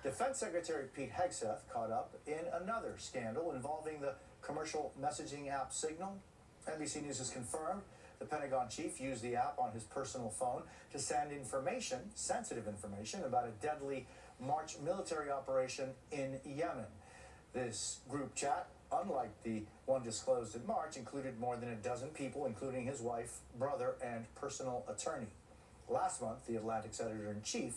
Defense Secretary Pete Hegseth caught up in another scandal involving the commercial messaging app Signal. NBC News has confirmed the Pentagon chief used the app on his personal phone to send information, sensitive information, about a deadly March military operation in Yemen. This group chat, unlike the one disclosed in March, included more than a dozen people, including his wife, brother, and personal attorney. Last month, the Atlantic's editor-in-chief,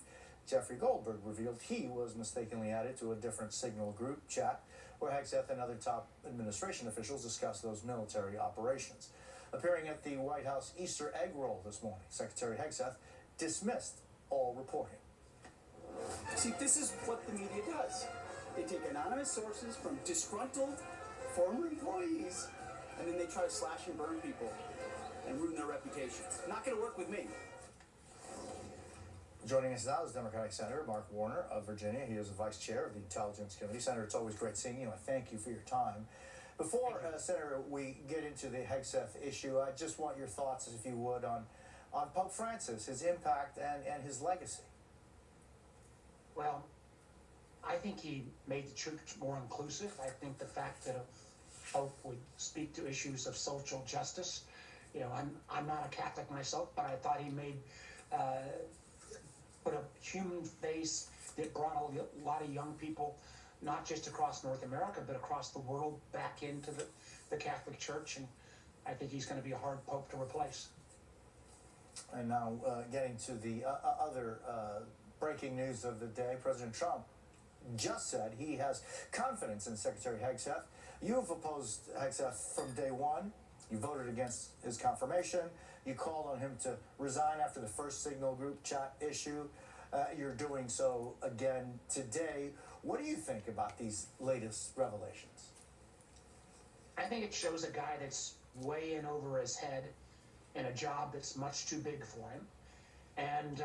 Jeffrey Goldberg, revealed he was mistakenly added to a different Signal group chat where Hegseth and other top administration officials discussed those military operations. Appearing at the White House Easter egg roll this morning, Secretary Hegseth dismissed all reporting. See, this is what the media does. They take anonymous sources from disgruntled former employees, and then they try to slash and burn people and ruin their reputations. Not going to work with me. Joining us now is Democratic Senator Mark Warner of Virginia. He is the vice chair of the Intelligence Committee. Senator, it's always great seeing you. I thank you for your time. Before, Senator, we get into the Hegseth issue, I just want your thoughts, if you would, on Pope Francis, his impact and his legacy. Well, I think he made the church more inclusive. I think the fact that a pope would speak to issues of social justice, I'm not a Catholic myself, but I thought he made put a human face that brought a lot of young people, not just across North America, but across the world, back into the Catholic Church. And I think he's going to be a hard pope to replace. And now getting to the other breaking news of the day, President Trump just said he has confidence in Secretary Hegseth. You have opposed Hegseth from day one. You voted against his confirmation. You called on him to resign after the first Signal group chat issue. You're doing so again today. What do you think about these latest revelations? I think it shows a guy that's way in over his head in a job that's much too big for him. And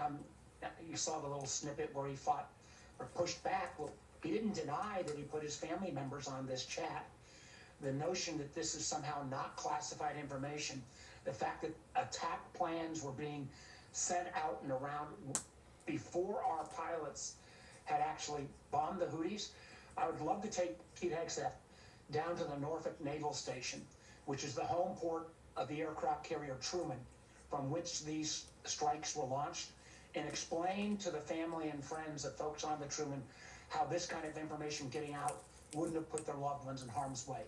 you saw the little snippet where he fought or pushed back. Well, he didn't deny that he put his family members on this chat. The notion that this is somehow not classified information, the fact that attack plans were being sent out and around before our pilots had actually bombed the Houthis. I would love to take Pete Hegseth down to the Norfolk Naval Station, which is the home port of the aircraft carrier Truman, from which these strikes were launched, and explain to the family and friends of folks on the Truman how this kind of information getting out wouldn't have put their loved ones in harm's way,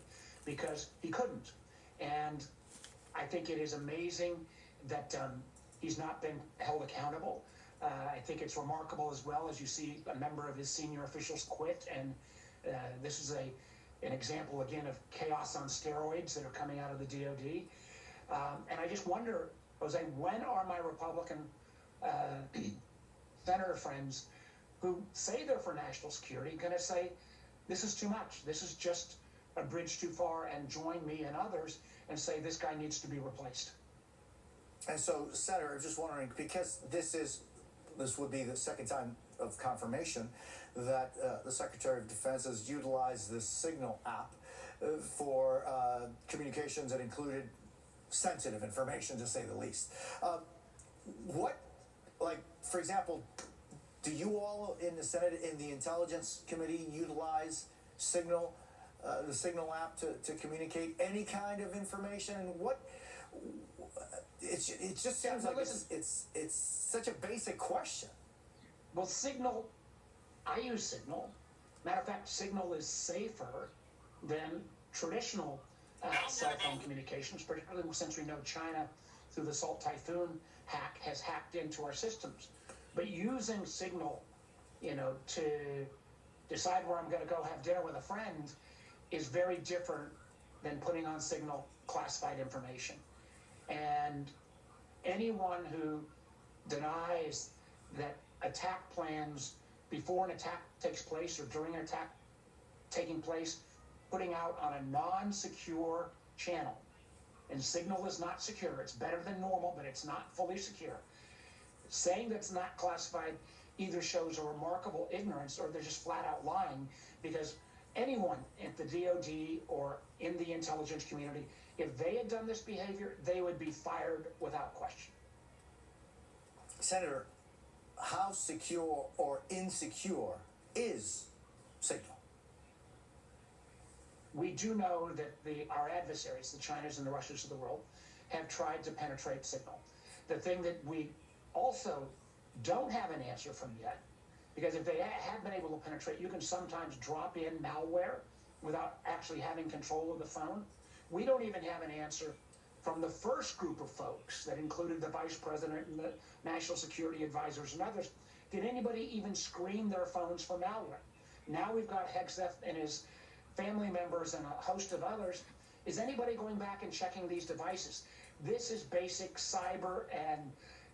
because he couldn't. And I think it is amazing that he's not been held accountable. I think it's remarkable as well as you see a member of his senior officials quit, and this is an example again of chaos on steroids that are coming out of the DOD. And I just wonder, Jose, when are my Republican senator friends who say they're for national security going to say, this is too much, this is just a bridge too far, and join me and others and say this guy needs to be replaced? And so, Senator, I'm just wondering, because this would be the second time of confirmation that the Secretary of Defense has utilized this Signal app for communications that included sensitive information, to say the least. For example, do you all in the Senate, in the Intelligence Committee, utilize Signal, the Signal app to communicate any kind of information? It just sounds like it's such a basic question. Well, Signal, I use Signal. Matter of fact, Signal is safer than traditional cell phone communications, particularly since we know China, through the Salt Typhoon hack, has hacked into our systems. But using Signal, to decide where I'm going to go have dinner with a friend is very different than putting on Signal classified information. And anyone who denies that attack plans before an attack takes place or during an attack taking place, putting out on a non-secure channel, and Signal is not secure, it's better than normal, but it's not fully secure. Saying that's not classified either shows a remarkable ignorance or they're just flat out lying, because anyone at the DOD or in the intelligence community, if they had done this behavior, they would be fired without question. Senator, how secure or insecure is Signal? We do know that our adversaries, the Chinas and the Russias of the world, have tried to penetrate Signal. The thing that we also don't have an answer from yet, because if they have been able to penetrate, you can sometimes drop in malware without actually having control of the phone. We don't even have an answer from the first group of folks that included the vice president and the national security advisors and others. Did anybody even screen their phones for malware? Now we've got Hegseth and his family members and a host of others. Is anybody going back and checking these devices? This is basic cyber and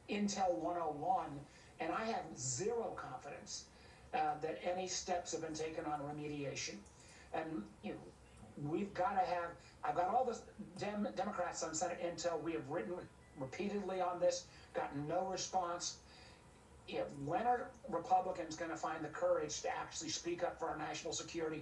Intel 101, and I have zero confidence that any steps have been taken on remediation. And we've got to have. I've got all the Democrats on Senate Intel. We have written repeatedly on this, gotten no response. When are Republicans going to find the courage to actually speak up for our national security